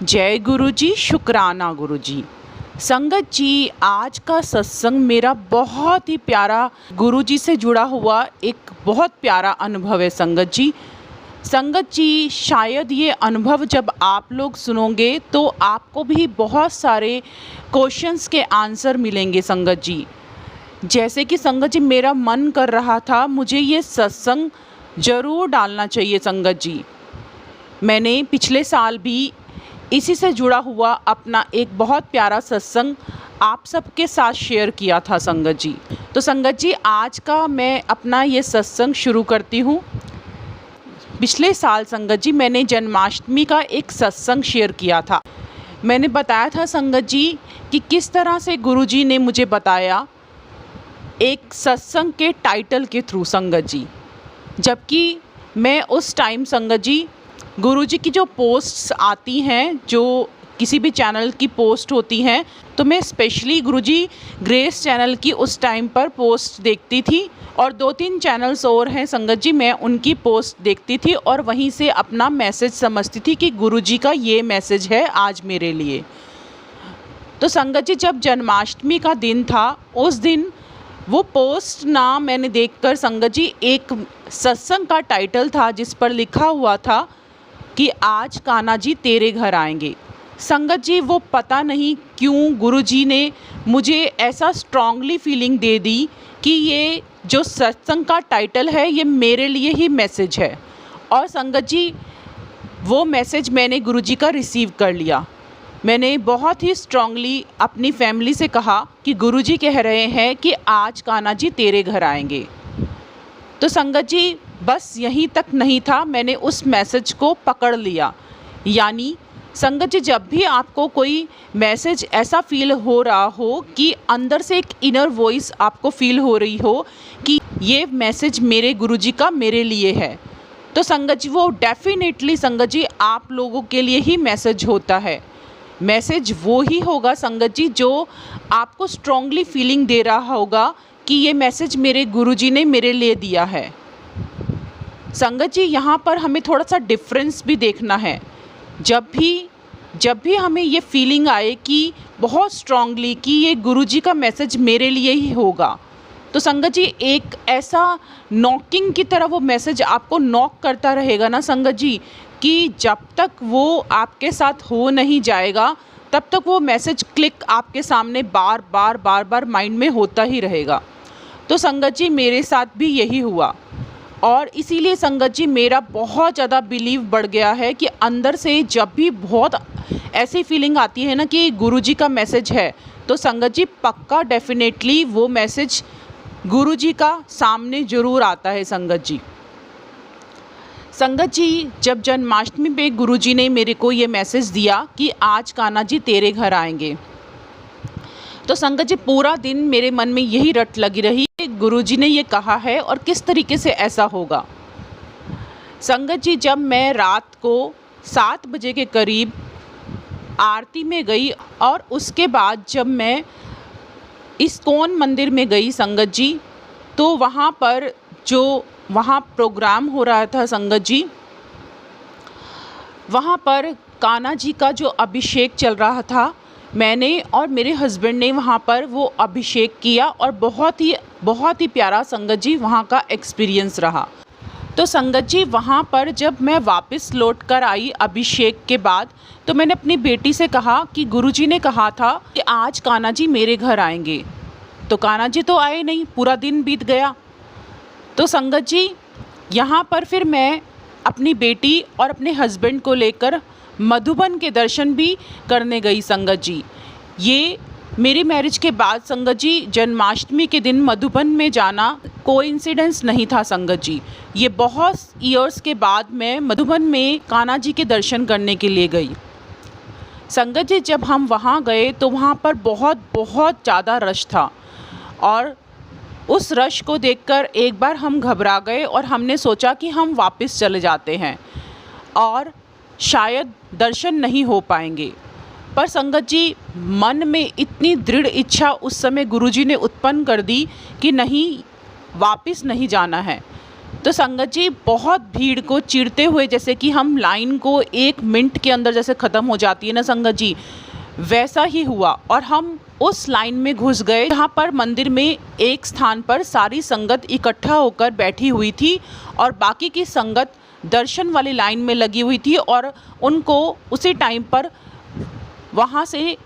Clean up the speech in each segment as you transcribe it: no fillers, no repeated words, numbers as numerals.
जय गुरु जी, शुक्राना गुरु जी। संगत जी, आज का सत्संग मेरा बहुत ही प्यारा गुरु जी से जुड़ा हुआ एक बहुत प्यारा अनुभव है। संगत जी, शायद ये अनुभव जब आप लोग सुनोगे तो आपको भी बहुत सारे क्वेश्चंस के आंसर मिलेंगे। संगत जी, जैसे कि संगत जी मेरा मन कर रहा था मुझे ये सत्संग ज़रूर डालना चाहिए। संगत जी, मैंने पिछले साल भी इसी से जुड़ा हुआ अपना एक बहुत प्यारा सत्संग आप सबके साथ शेयर किया था। संगत जी, तो संगत जी आज का मैं अपना ये सत्संग शुरू करती हूँ। पिछले साल संगत जी मैंने जन्माष्टमी का एक सत्संग शेयर किया था। मैंने बताया था संगत जी कि किस तरह से गुरु जी ने मुझे बताया एक सत्संग के टाइटल के थ्रू। संगत जी, जबकि मैं उस टाइम संगत जी गुरुजी की जो पोस्ट्स आती हैं, जो किसी भी चैनल की पोस्ट होती हैं, तो मैं स्पेशली गुरुजी ग्रेस चैनल की उस टाइम पर पोस्ट देखती थी और 2-3 चैनल्स और हैं संगत जी, मैं उनकी पोस्ट देखती थी और वहीं से अपना मैसेज समझती थी कि गुरुजी का ये मैसेज है आज मेरे लिए। तो संगत जी, जब जन्माष्टमी का दिन था उस दिन वो पोस्ट ना मैंने देखकर संगत जी एक सत्संग का टाइटल था जिस पर लिखा हुआ था कि आज कान्हा जी तेरे घर आएंगे। संगत जी, वो पता नहीं क्यों गुरुजी ने मुझे ऐसा स्ट्रांगली फीलिंग दे दी कि ये जो सत्संग का टाइटल है ये मेरे लिए ही मैसेज है। और संगत जी, वो मैसेज मैंने गुरुजी का रिसीव कर लिया। मैंने बहुत ही स्ट्रांगली अपनी फैमिली से कहा कि गुरुजी कह रहे हैं कि आज कान्हा जी तेरे घर आएंगे। तो संगत जी, बस यहीं तक नहीं था, मैंने उस मैसेज को पकड़ लिया। यानी संगत जी, जब भी आपको कोई मैसेज ऐसा फील हो रहा हो कि अंदर से एक इनर वॉइस आपको फील हो रही हो कि ये मैसेज मेरे गुरुजी का मेरे लिए है, तो संगत जी वो डेफिनेटली संगत जी आप लोगों के लिए ही मैसेज होता है। मैसेज वो ही होगा संगत जी जो आपको स्ट्रांगली फीलिंग दे रहा होगा कि ये मैसेज मेरे गुरुजी ने मेरे लिए दिया है। संगत जी, यहाँ पर हमें थोड़ा सा डिफरेंस भी देखना है। जब भी हमें ये फीलिंग आए कि बहुत स्ट्रांगली कि ये गुरुजी का मैसेज मेरे लिए ही होगा, तो संगत जी एक ऐसा नॉकिंग की तरह वो मैसेज आपको नॉक करता रहेगा ना संगत जी, कि जब तक वो आपके साथ हो नहीं जाएगा तब तक वो मैसेज क्लिक आपके सामने बार बार माइंड में होता ही रहेगा। तो संगत जी मेरे साथ भी यही हुआ और इसीलिए संगत जी मेरा बहुत ज़्यादा बिलीव बढ़ गया है कि अंदर से जब भी बहुत ऐसी फीलिंग आती है ना कि गुरुजी का मैसेज है, तो संगत जी पक्का डेफिनेटली वो मैसेज गुरुजी का सामने ज़रूर आता है। संगत जी, जब जन्माष्टमी पे गुरुजी ने मेरे को ये मैसेज दिया कि आज कान्हा जी तेरे घर आएंगे, तो संगत जी पूरा दिन मेरे मन में यही रट लगी रही कि गुरुजी ने ये कहा है और किस तरीके से ऐसा होगा। संगत जी, जब मैं रात को 7 बजे के करीब आरती में गई और उसके बाद जब मैं इस्कॉन मंदिर में गई संगत जी, तो वहाँ पर जो वहाँ प्रोग्राम हो रहा था संगत जी, वहाँ पर कान्हा जी का जो अभिषेक चल रहा था, मैंने और मेरे हस्बैंड ने वहाँ पर वो अभिषेक किया और बहुत ही प्यारा संगत जी वहाँ का एक्सपीरियंस रहा। तो संगत जी वहाँ पर जब मैं वापस लौट कर आई अभिषेक के बाद, तो मैंने अपनी बेटी से कहा कि गुरुजी ने कहा था कि आज कान्हा जी मेरे घर आएंगे, तो कान्हा जी तो आए नहीं, पूरा दिन बीत गया। तो संगत जी यहाँ पर फिर मैं अपनी बेटी और अपने हस्बैंड को लेकर मधुबन के दर्शन भी करने गई। संगत जी, ये मेरी मैरिज के बाद संगत जी जन्माष्टमी के दिन मधुबन में जाना कोइंसिडेंस नहीं था संगत जी, ये बहुत ईयर्स के बाद मैं मधुबन में कान्हा जी के दर्शन करने के लिए गई। संगत जी, जब हम वहाँ गए तो वहाँ पर बहुत ज़्यादा रश था और उस रश को देखकर एक बार हम घबरा गए और हमने सोचा कि हम वापस चले जाते हैं और शायद दर्शन नहीं हो पाएंगे। पर संगत जी मन में इतनी दृढ़ इच्छा उस समय गुरुजी ने उत्पन्न कर दी कि नहीं, वापस नहीं जाना है। तो संगत जी बहुत भीड़ को चीरते हुए, जैसे कि हम लाइन को 1 मिनट के अंदर जैसे ख़त्म हो जाती है ना संगत जी, वैसा ही हुआ और हम उस लाइन में घुस गए जहाँ पर मंदिर में एक स्थान पर सारी संगत इकट्ठा होकर बैठी हुई थी और बाकी की संगत दर्शन वाली लाइन में लगी हुई थी और उनको उसी टाइम पर वहाँ से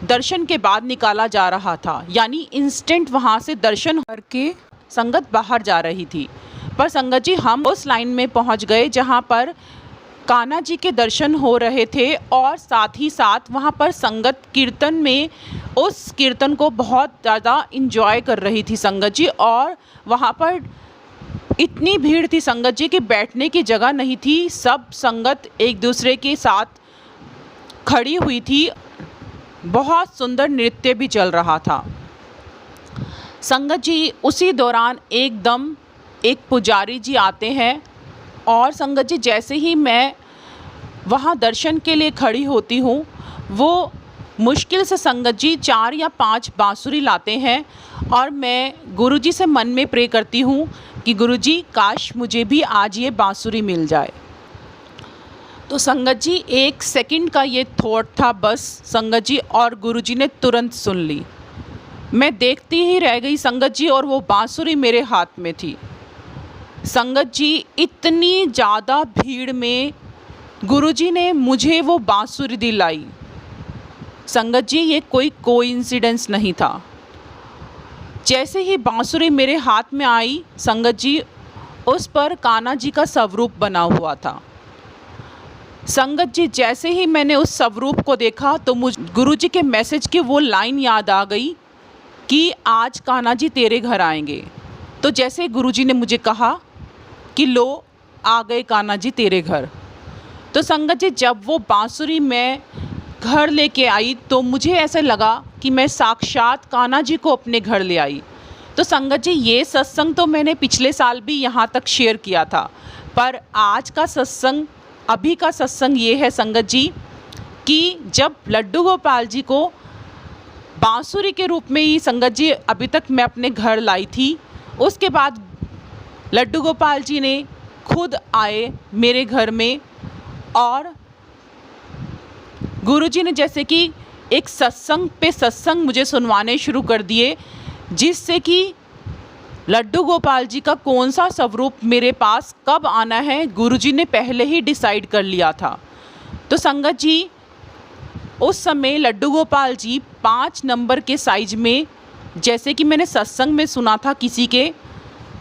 दर्शन के बाद निकाला जा रहा था, यानी इंस्टेंट वहाँ से दर्शन करके संगत बाहर जा रही थी। पर संगत जी हम उस लाइन में पहुँच गए जहाँ पर कान्हा जी के दर्शन हो रहे थे और साथ ही साथ वहाँ पर संगत कीर्तन में उस कीर्तन को बहुत ज़्यादा इंजॉय कर रही थी संगत जी। और वहाँ पर इतनी भीड़ थी संगत जी कि बैठने की जगह नहीं थी, सब संगत एक दूसरे के साथ खड़ी हुई थी। बहुत सुंदर नृत्य भी चल रहा था संगत जी। उसी दौरान एकदम एक पुजारी जी आते हैं और संगत जी जैसे ही मैं वहाँ दर्शन के लिए खड़ी होती हूँ, वो मुश्किल से संगत जी 4 या 5 बांसुरी लाते हैं और मैं गुरुजी से मन में प्रे करती हूँ कि गुरुजी काश मुझे भी आज ये बांसुरी मिल जाए। तो संगत जी 1 सेकंड का ये थॉट था बस संगत जी, और गुरुजी ने तुरंत सुन ली। मैं देखती ही रह गई संगत जी और वो बांसुरी मेरे हाथ में थी। संगत जी इतनी ज़्यादा भीड़ में गुरुजी ने मुझे वो बांसुरी दिलाई। संगत जी ये कोई कोइंसिडेंस नहीं था। जैसे ही बांसुरी मेरे हाथ में आई संगत जी, उस पर कान्हा जी का स्वरूप बना हुआ था। संगत जी जैसे ही मैंने उस स्वरूप को देखा तो मुझ गुरुजी के मैसेज की वो लाइन याद आ गई कि आज कान्हा जी तेरे घर आएंगे। तो जैसे गुरुजी ने मुझे कहा कि लो आ गए कान्हा जी तेरे घर, तो संगत जी जब वो बांसुरी मैं घर लेके आई तो मुझे ऐसा लगा कि मैं साक्षात कान्हा जी को अपने घर ले आई। तो संगत जी ये सत्संग तो मैंने पिछले साल भी यहाँ तक शेयर किया था, पर आज का सत्संग, अभी का सत्संग ये है संगत जी कि जब लड्डू गोपाल जी को बांसुरी के रूप में ही संगत जी अभी तक मैं अपने घर लाई थी, उसके बाद लड्डू गोपाल जी ने खुद आए मेरे घर में और गुरुजी ने जैसे कि एक सत्संग पे सत्संग मुझे सुनवाने शुरू कर दिए, जिससे कि लड्डू गोपाल जी का कौन सा स्वरूप मेरे पास कब आना है गुरुजी ने पहले ही डिसाइड कर लिया था। तो संगत जी उस समय लड्डू गोपाल जी 5 नंबर के साइज में, जैसे कि मैंने सत्संग में सुना था किसी के,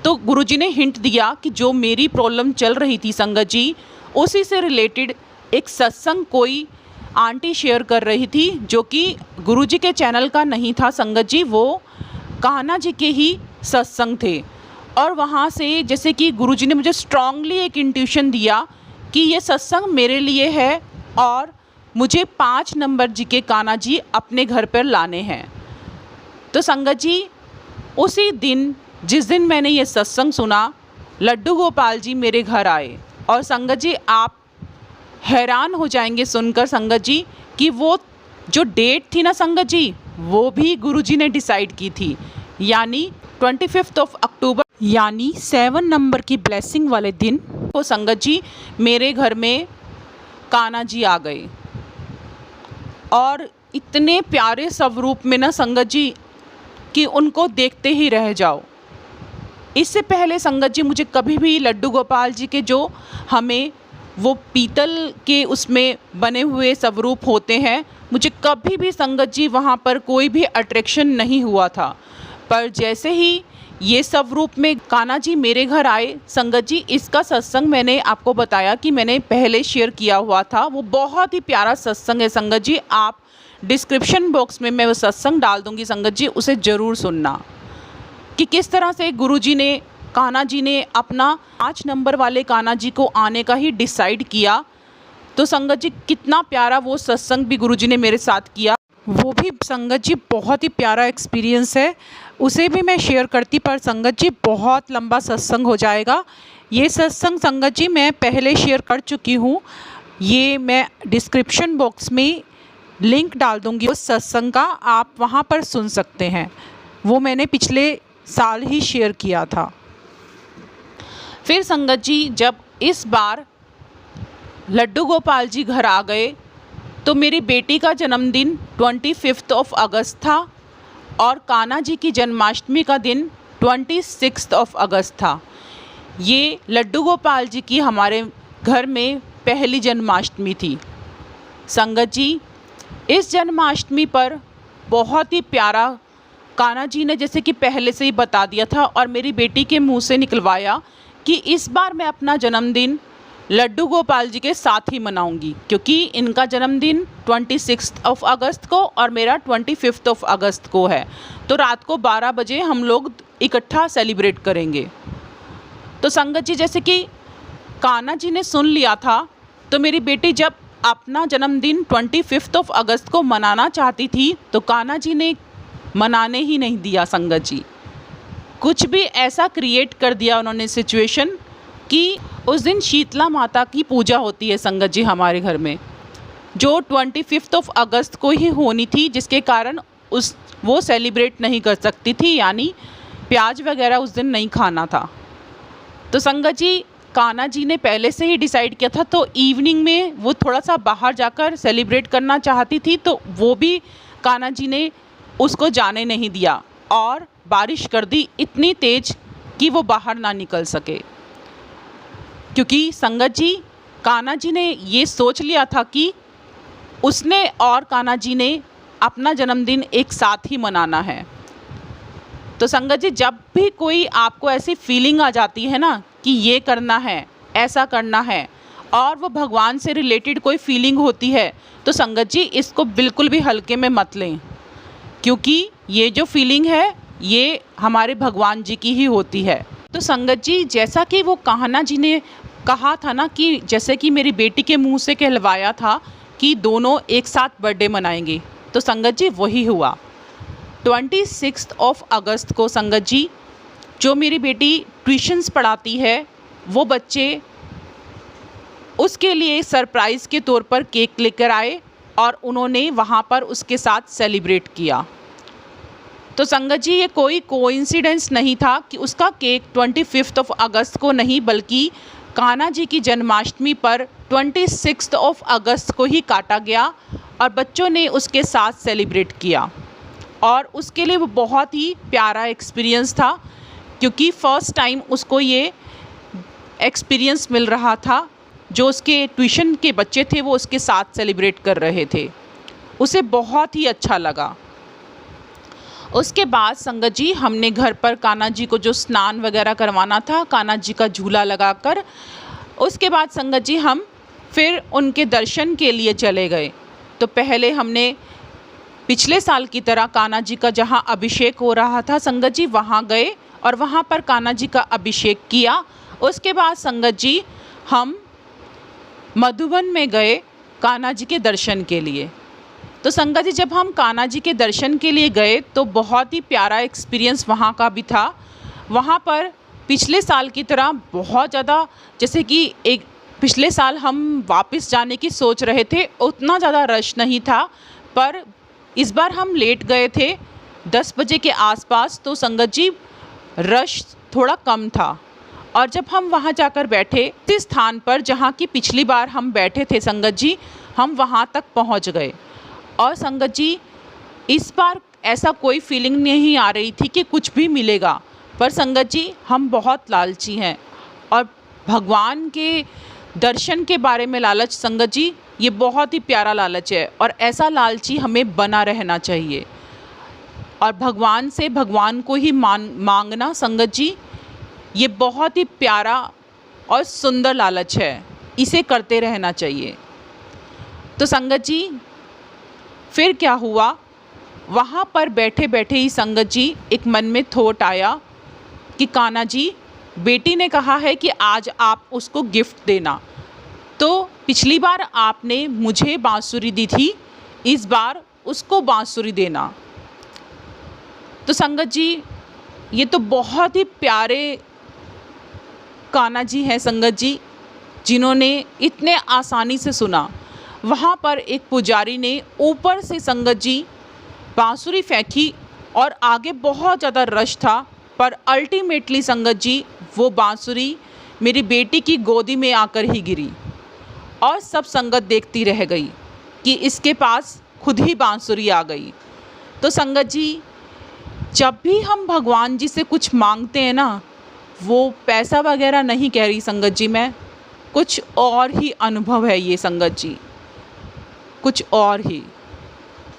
तो गुरुजी ने हिंट दिया कि जो मेरी प्रॉब्लम चल रही थी संगत जी, उसी से रिलेटेड एक सत्संग कोई आंटी शेयर कर रही थी, जो कि गुरुजी के चैनल का नहीं था संगत जी, वो कान्हा जी के ही सत्संग थे। और वहाँ से जैसे कि गुरुजी ने मुझे स्ट्रांगली एक इंट्यूशन दिया कि ये सत्संग मेरे लिए है और मुझे 5 नंबर जी के कान्हा जी अपने घर पर लाने हैं। तो संगत जी उसी दिन जिस दिन मैंने ये सत्संग सुना, लड्डू गोपाल जी मेरे घर आए और संगत जी आप हैरान हो जाएंगे सुनकर संगत जी कि वो जो डेट थी ना संगत जी, वो भी गुरुजी ने डिसाइड की थी, यानी 25 अक्टूबर, यानी 7 नंबर की ब्लेसिंग वाले दिन को संगत जी मेरे घर में कान्हा जी आ गए और इतने प्यारे स्वरूप में ना संगत जी कि उनको देखते ही रह जाओ। इससे पहले संगत जी मुझे कभी भी लड्डू गोपाल जी के जो हमें वो पीतल के उसमें बने हुए स्वरूप होते हैं, मुझे कभी भी संगत जी वहाँ पर कोई भी अट्रैक्शन नहीं हुआ था। पर जैसे ही ये स्वरूप में कान्हा जी मेरे घर आए संगत जी, इसका सत्संग मैंने आपको बताया कि मैंने पहले शेयर किया हुआ था, वो बहुत ही प्यारा सत्संग है संगत जी। आप डिस्क्रिप्शन बॉक्स में मैं वो सत्संग डाल दूँगी संगत जी, उसे ज़रूर सुनना कि किस तरह से गुरुजी ने, कान्हा जी ने अपना 5 नंबर वाले कान्हा जी को आने का ही डिसाइड किया। तो संगत जी कितना प्यारा वो सत्संग भी गुरुजी ने मेरे साथ किया, वो भी संगत जी बहुत ही प्यारा एक्सपीरियंस है, उसे भी मैं शेयर करती, पर संगत जी बहुत लंबा सत्संग हो जाएगा। ये सत्संग संगत जी मैं पहले शेयर कर चुकी हूँ, ये मैं डिस्क्रिप्शन बॉक्स में लिंक डाल दूँगी उस सत्संग का, आप वहाँ पर सुन सकते हैं। वो मैंने पिछले साल ही शेयर किया था। फिर संगत जी जब इस बार लड्डू गोपाल जी घर आ गए तो मेरी बेटी का जन्मदिन 25 अगस्त था और कान्हा जी की जन्माष्टमी का दिन 26 अगस्त था। ये लड्डू गोपाल जी की हमारे घर में पहली जन्माष्टमी थी। संगत जी इस जन्माष्टमी पर बहुत ही प्यारा कान्हा जी ने जैसे कि पहले से ही बता दिया था और मेरी बेटी के मुंह से निकलवाया कि इस बार मैं अपना जन्मदिन लड्डू गोपाल जी के साथ ही मनाऊंगी, क्योंकि इनका जन्मदिन 26 अगस्त को और मेरा 25 अगस्त को है। तो रात को 12 बजे हम लोग इकट्ठा सेलिब्रेट करेंगे। तो संगत जी जैसे कि कान्हा जी ने सुन लिया था, तो मेरी बेटी जब अपना जन्मदिन 25 अगस्त को मनाना चाहती थी तो कान्हा जी ने मनाने ही नहीं दिया। संगत जी कुछ भी ऐसा क्रिएट कर दिया उन्होंने सिचुएशन कि उस दिन शीतला माता की पूजा होती है संगत जी हमारे घर में, जो 25 अगस्त को ही होनी थी, जिसके कारण वो सेलिब्रेट नहीं कर सकती थी, यानी प्याज वगैरह उस दिन नहीं खाना था। तो संगत जी कान्हा जी ने पहले से ही डिसाइड किया था, तो इवनिंग में वो थोड़ा सा बाहर जाकर सेलिब्रेट करना चाहती थी, तो वो भी कान्हा जी ने उसको जाने नहीं दिया और बारिश कर दी इतनी तेज़ कि वो बाहर ना निकल सके। क्योंकि संगत जी कान्हा जी ने ये सोच लिया था कि उसने और कान्हा जी ने अपना जन्मदिन एक साथ ही मनाना है। तो संगत जी जब भी कोई आपको ऐसी फीलिंग आ जाती है ना कि ये करना है, ऐसा करना है, और वो भगवान से रिलेटेड कोई फीलिंग होती है, तो संगत जी इसको बिल्कुल भी हल्के में मत लें, क्योंकि ये जो फीलिंग है ये हमारे भगवान जी की ही होती है। तो संगत जी जैसा कि वो कान्हा जी ने कहा था ना, कि जैसे कि मेरी बेटी के मुंह से कहलवाया था कि दोनों एक साथ बर्थडे मनाएंगे, तो संगत जी वही हुआ। 26 अगस्त को संगत जी जो मेरी बेटी ट्यूशन्स पढ़ाती है वो बच्चे उसके लिए सरप्राइज़ के तौर पर केक लेकर आए और उन्होंने वहाँ पर उसके साथ सेलिब्रेट किया। तो संगत जी ये कोई कोइंसिडेंस नहीं था कि उसका केक 25 अगस्त को नहीं बल्कि कान्हा जी की जन्माष्टमी पर 26 अगस्त को ही काटा गया और बच्चों ने उसके साथ सेलिब्रेट किया। और उसके लिए वो बहुत ही प्यारा एक्सपीरियंस था, क्योंकि फ़र्स्ट टाइम उसको ये एक्सपीरियंस मिल रहा था। जो उसके ट्यूशन के बच्चे थे वो उसके साथ सेलिब्रेट कर रहे थे, उसे बहुत ही अच्छा लगा। उसके बाद संगत जी हमने घर पर कान्हा जी को जो स्नान वगैरह करवाना था, कान्हा जी का झूला लगाकर, उसके बाद संगत जी हम फिर उनके दर्शन के लिए चले गए। तो पहले हमने पिछले साल की तरह कान्हा जी का जहाँ अभिषेक हो रहा था संगत जी वहाँ गए और वहाँ पर कान्हा जी का अभिषेक किया। उसके बाद संगत जी हम मधुबन में गए कान्हा जी के दर्शन के लिए। तो संगत जी जब हम कान्हा जी के दर्शन के लिए गए तो बहुत ही प्यारा एक्सपीरियंस वहाँ का भी था। वहाँ पर पिछले साल की तरह बहुत ज़्यादा, जैसे कि एक पिछले साल हम वापस जाने की सोच रहे थे, उतना ज़्यादा रश नहीं था, पर इस बार हम लेट गए थे 10 बजे के आसपास, तो संगत जी रश थोड़ा कम था। और जब हम वहाँ जाकर बैठे इस स्थान पर जहाँ की पिछली बार हम बैठे थे संगत जी, हम वहाँ तक पहुँच गए। और संगत जी इस बार ऐसा कोई फीलिंग नहीं आ रही थी कि कुछ भी मिलेगा, पर संगत जी हम बहुत लालची हैं और भगवान के दर्शन के बारे में लालच संगत जी ये बहुत ही प्यारा लालच है और ऐसा लालची हमें बना रहना चाहिए। और भगवान से भगवान को ही मांगना संगत जी ये बहुत ही प्यारा और सुंदर लालच है, इसे करते रहना चाहिए। तो संगत जी फिर क्या हुआ, वहाँ पर बैठे बैठे ही संगत जी एक मन में थॉट आया कि कान्हा जी बेटी ने कहा है कि आज आप उसको गिफ्ट देना, तो पिछली बार आपने मुझे बांसुरी दी थी, इस बार उसको बांसुरी देना। तो संगत जी ये तो बहुत ही प्यारे कान्हा जी हैं संगत जी, जिन्होंने इतने आसानी से सुना। वहाँ पर एक पुजारी ने ऊपर से संगत जी बांसुरी फेंकी और आगे बहुत ज़्यादा रश था, पर अल्टीमेटली संगत जी वो बांसुरी मेरी बेटी की गोदी में आकर ही गिरी और सब संगत देखती रह गई कि इसके पास खुद ही बांसुरी आ गई। तो संगत जी, जब भी हम भगवान जी से कुछ मांगते हैं ना, वो पैसा वगैरह नहीं कह रही संगत जी, मैं कुछ और ही अनुभव है ये संगत जी, कुछ और ही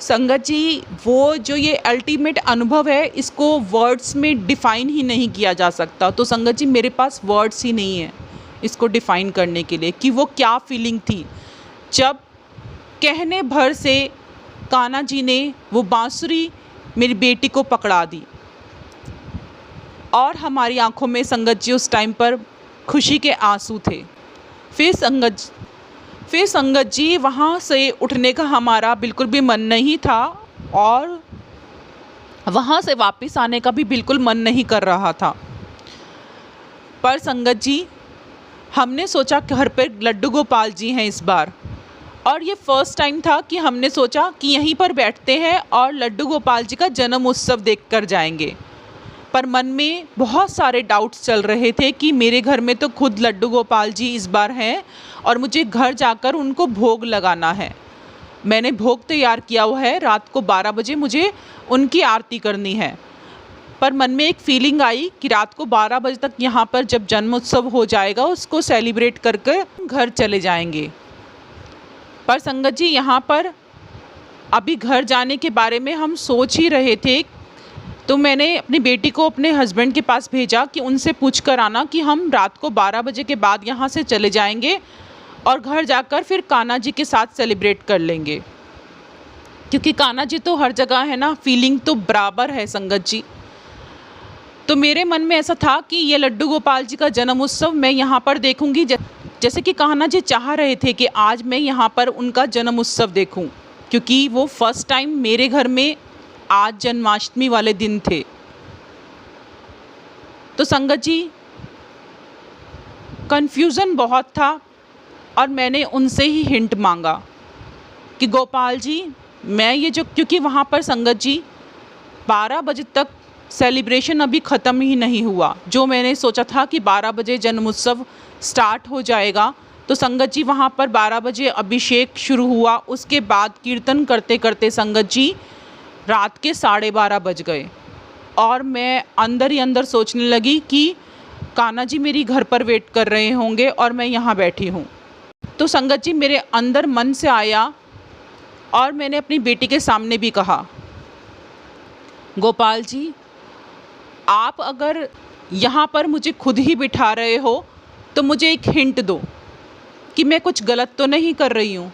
संगत जी। वो जो ये अल्टीमेट अनुभव है, इसको वर्ड्स में डिफ़ाइन ही नहीं किया जा सकता। तो संगत जी, मेरे पास वर्ड्स ही नहीं है इसको डिफ़ाइन करने के लिए कि वो क्या फीलिंग थी जब कहने भर से कान्हा जी ने वो बांसुरी मेरी बेटी को पकड़ा दी। और हमारी आंखों में संगत जी उस टाइम पर खुशी के आंसू थे। फिर संगत जी वहाँ से उठने का हमारा बिल्कुल भी मन नहीं था और वहाँ से वापस आने का भी बिल्कुल मन नहीं कर रहा था। पर संगत जी, हमने सोचा घर पर लड्डू गोपाल जी हैं इस बार, और ये फर्स्ट टाइम था कि हमने सोचा कि यहीं पर बैठते हैं और लड्डू गोपाल जी का जन्म उत्सव देख कर जाएंगे। पर मन में बहुत सारे डाउट्स चल रहे थे कि मेरे घर में तो खुद लड्डू गोपाल जी इस बार हैं और मुझे घर जाकर उनको भोग लगाना है। मैंने भोग तैयार किया हुआ है, रात को 12 बजे मुझे उनकी आरती करनी है। पर मन में एक फीलिंग आई कि रात को 12 बजे तक यहाँ पर जब जन्म उत्सव हो जाएगा उसको सेलिब्रेट करके घर चले जाएंगे। पर संगत जी, यहाँ पर अभी घर जाने के बारे में हम सोच ही रहे थे, तो मैंने अपनी बेटी को अपने हस्बैंड के पास भेजा कि उनसे पूछ कर आना कि हम रात को 12 बजे के बाद यहाँ से चले जाएंगे और घर जाकर फिर कान्हा जी के साथ सेलिब्रेट कर लेंगे। क्योंकि कान्हा जी तो हर जगह है ना, फीलिंग तो बराबर है संगत जी। तो मेरे मन में ऐसा था कि ये लड्डू गोपाल जी का जन्म उत्सव मैं यहाँ पर देखूँगी, जैसे कि कान्हा जी चाह रहे थे कि आज मैं यहाँ पर उनका जन्म उत्सव देखूँ, क्योंकि वो फर्स्ट टाइम मेरे घर में आज जन्माष्टमी वाले दिन थे। तो संगत जी, कन्फ्यूज़न बहुत था और मैंने उनसे ही हिंट मांगा कि गोपाल जी, मैं ये जो, क्योंकि वहाँ पर संगत जी 12 बजे तक सेलिब्रेशन अभी ख़त्म ही नहीं हुआ। जो मैंने सोचा था कि 12 बजे जन्म उत्सव स्टार्ट हो जाएगा, तो संगत जी वहाँ पर 12 बजे अभिषेक शुरू हुआ। उसके बाद कीर्तन करते करते संगत जी रात के 12:30 बज गए और मैं अंदर ही अंदर सोचने लगी कि कान्हा जी मेरी घर पर वेट कर रहे होंगे और मैं यहाँ बैठी हूँ। तो संगत जी, मेरे अंदर मन से आया और मैंने अपनी बेटी के सामने भी कहा, गोपाल जी, आप अगर यहाँ पर मुझे खुद ही बिठा रहे हो तो मुझे एक हिंट दो कि मैं कुछ गलत तो नहीं कर रही हूँ।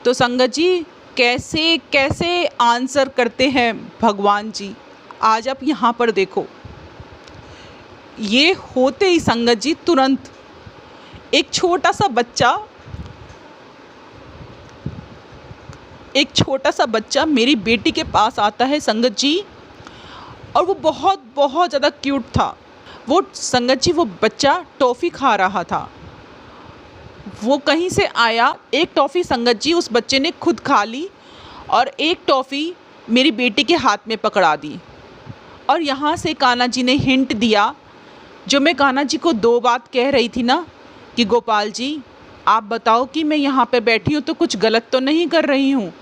तो संगत जी, कैसे कैसे आंसर करते हैं भगवान जी, आज आप यहाँ पर देखो। ये होते ही संगत जी तुरंत एक छोटा सा बच्चा मेरी बेटी के पास आता है संगत जी, और वो बहुत बहुत ज़्यादा क्यूट था। वो संगत जी, वो बच्चा टॉफ़ी खा रहा था। वो कहीं से आया, एक टॉफ़ी संगत जी उस बच्चे ने खुद खा ली और एक टॉफ़ी मेरी बेटी के हाथ में पकड़ा दी। और यहाँ से कान्हा जी ने हिंट दिया, जो मैं कान्हा जी को 2 बात कह रही थी ना, कि गोपाल जी, आप बताओ कि मैं यहाँ पे बैठी हूँ तो कुछ गलत तो नहीं कर रही हूँ।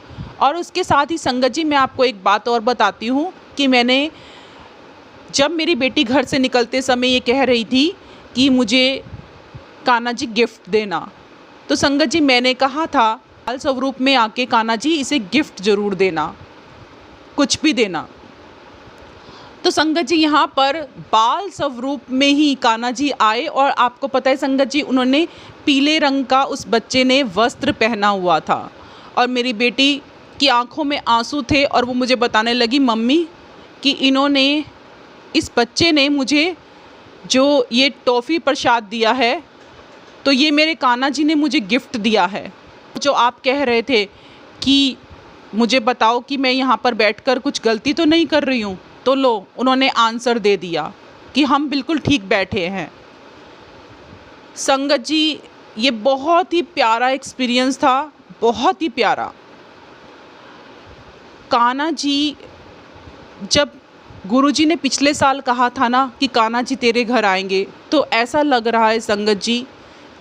और उसके साथ ही संगत जी, मैं आपको एक बात और बताती हूँ कि मैंने जब मेरी बेटी घर से निकलते समय ये कह रही थी कि मुझे कान्हा जी गिफ्ट देना, तो संगत जी मैंने कहा था बाल स्वरूप में आके कान्हा जी इसे गिफ्ट ज़रूर देना, कुछ भी देना। तो संगत जी यहाँ पर बाल स्वरूप में ही कान्हा जी आए और आपको पता है संगत जी, उन्होंने पीले रंग का उस बच्चे ने वस्त्र पहना हुआ था और मेरी बेटी की आंखों में आंसू थे और वो मुझे बताने लगी, मम्मी, कि इन्होंने, इस बच्चे ने मुझे जो ये टॉफ़ी प्रसाद दिया है तो ये मेरे कान्हा जी ने मुझे गिफ्ट दिया है। जो आप कह रहे थे कि मुझे बताओ कि मैं यहाँ पर बैठकर कुछ गलती तो नहीं कर रही हूँ, तो लो, उन्होंने आंसर दे दिया कि हम बिल्कुल ठीक बैठे हैं। संगत जी, ये बहुत ही प्यारा एक्सपीरियंस था, बहुत ही प्यारा। कान्हा जी जब गुरुजी ने पिछले साल कहा था ना कि कान्हा जी तेरे घर आएंगे, तो ऐसा लग रहा है संगत जी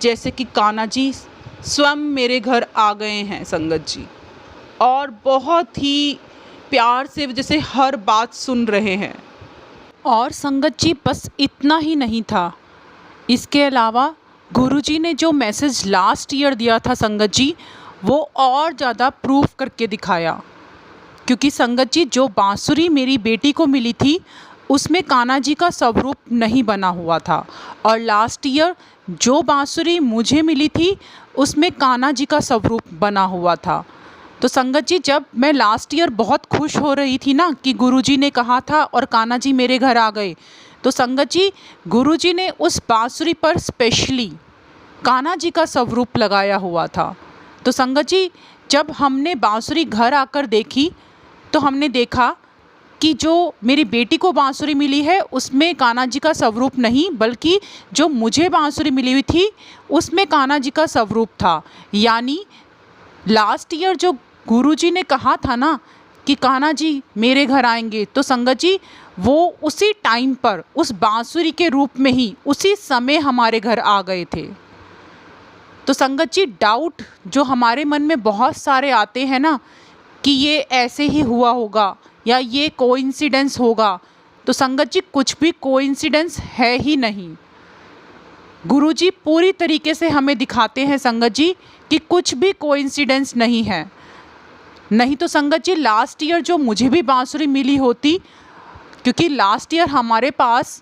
जैसे कि कान्हा जी स्वयं मेरे घर आ गए हैं संगत जी, और बहुत ही प्यार से जैसे हर बात सुन रहे हैं। और संगत जी बस इतना ही नहीं था, इसके अलावा गुरुजी ने जो मैसेज लास्ट ईयर दिया था संगत जी, वो और ज़्यादा प्रूफ करके दिखाया। क्योंकि संगत जी जो बांसुरी मेरी बेटी को मिली थी उसमें कान्हा जी का स्वरूप नहीं बना हुआ था, और लास्ट ईयर जो बांसुरी मुझे मिली थी उसमें कान्हा जी का स्वरूप बना हुआ था। तो संगत जी जब मैं लास्ट ईयर बहुत खुश हो रही थी ना कि गुरुजी ने कहा था और कान्हा जी मेरे घर आ गए, तो संगत जी गुरुजी ने उस बांसुरी पर स्पेशली कान्हा जी का स्वरूप लगाया हुआ था। तो संगत जी जब हमने बांसुरी घर आकर देखी तो हमने देखा कि जो मेरी बेटी को बांसुरी मिली है उसमें कान्हा जी का स्वरूप नहीं, बल्कि जो मुझे बांसुरी मिली हुई थी उसमें कान्हा जी का स्वरूप था। यानी लास्ट ईयर जो गुरुजी ने कहा था ना कि कान्हा जी मेरे घर आएंगे, तो संगत जी वो उसी टाइम पर उस बांसुरी के रूप में ही उसी समय हमारे घर आ गए थे। तो संगत जी डाउट जो हमारे मन में बहुत सारे आते हैं ना कि ये ऐसे ही हुआ होगा या ये कोइंसिडेंस होगा, तो संगत जी कुछ भी कोइंसिडेंस है ही नहीं। गुरुजी पूरी तरीके से हमें दिखाते हैं संगत जी कि कुछ भी कोइंसिडेंस नहीं है। नहीं तो संगत जी लास्ट ईयर जो मुझे भी बांसुरी मिली होती, क्योंकि लास्ट ईयर हमारे पास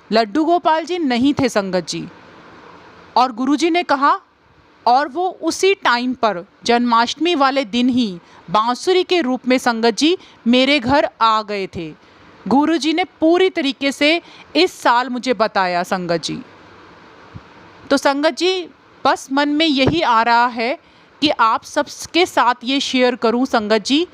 लड्डू गोपाल जी नहीं थे संगत जी, और गुरुजी ने कहा और वो उसी टाइम पर जन्माष्टमी वाले दिन ही बांसुरी के रूप में संगत जी मेरे घर आ गए थे। गुरुजी ने पूरी तरीके से इस साल मुझे बताया संगत जी। तो संगत जी बस मन में यही आ रहा है कि आप सबके साथ ये शेयर करूं संगत जी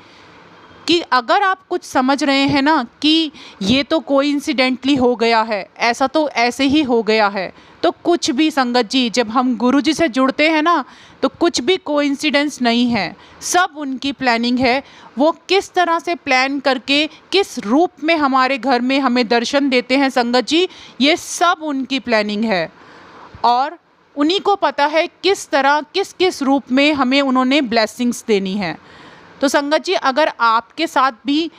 कि अगर आप कुछ समझ रहे हैं ना कि ये तो कोइंसिडेंटली हो गया है, ऐसा तो ऐसे ही हो गया है, तो कुछ भी संगत जी जब हम गुरुजी से जुड़ते हैं ना तो कुछ भी कोइंसिडेंस नहीं है, सब उनकी प्लानिंग है। वो किस तरह से प्लान करके किस रूप में हमारे घर में हमें दर्शन देते हैं संगत जी, ये सब उनकी प्लानिंग है, और उन्हीं को पता है किस तरह किस किस रूप में हमें उन्होंने ब्लेसिंग्स देनी है। तो संगत जी अगर आपके साथ भी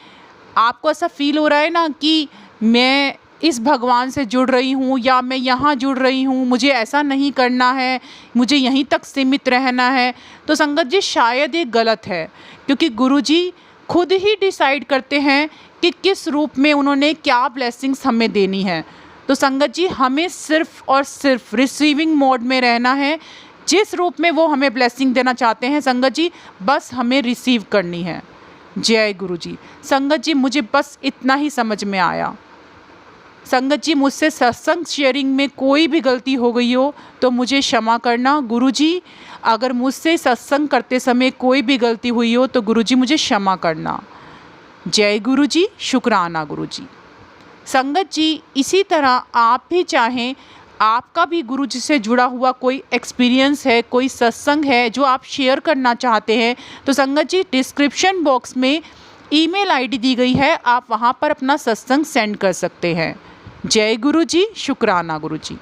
आपको ऐसा फील हो रहा है ना कि मैं इस भगवान से जुड़ रही हूँ या मैं यहाँ जुड़ रही हूँ, मुझे ऐसा नहीं करना है, मुझे यहीं तक सीमित रहना है, तो संगत जी शायद ये गलत है, क्योंकि गुरुजी खुद ही डिसाइड करते हैं कि किस रूप में उन्होंने क्या ब्लेसिंग्स हमें देनी है। तो संगत जी हमें सिर्फ़ और सिर्फ रिसीविंग मोड में रहना है। जिस रूप में वो हमें ब्लेसिंग देना चाहते हैं संगत जी बस हमें रिसीव करनी है। जय गुरु जी। संगत जी मुझे बस इतना ही समझ में आया। संगत जी मुझसे सत्संग शेयरिंग में कोई भी गलती हो गई हो तो मुझे क्षमा करना। गुरुजी अगर मुझसे सत्संग करते समय कोई भी गलती हुई हो तो गुरुजी मुझे क्षमा करना। जय गुरु जी। शुक्राना गुरु जी। संगत जी इसी तरह आप भी चाहें, आपका भी गुरु जी से जुड़ा हुआ कोई एक्सपीरियंस है, कोई सत्संग है जो आप शेयर करना चाहते हैं, तो संगत जी डिस्क्रिप्शन बॉक्स में ईमेल आईडी दी गई है, आप वहां पर अपना सत्संग सेंड कर सकते हैं। जय गुरु जी। शुक्राना गुरु जी।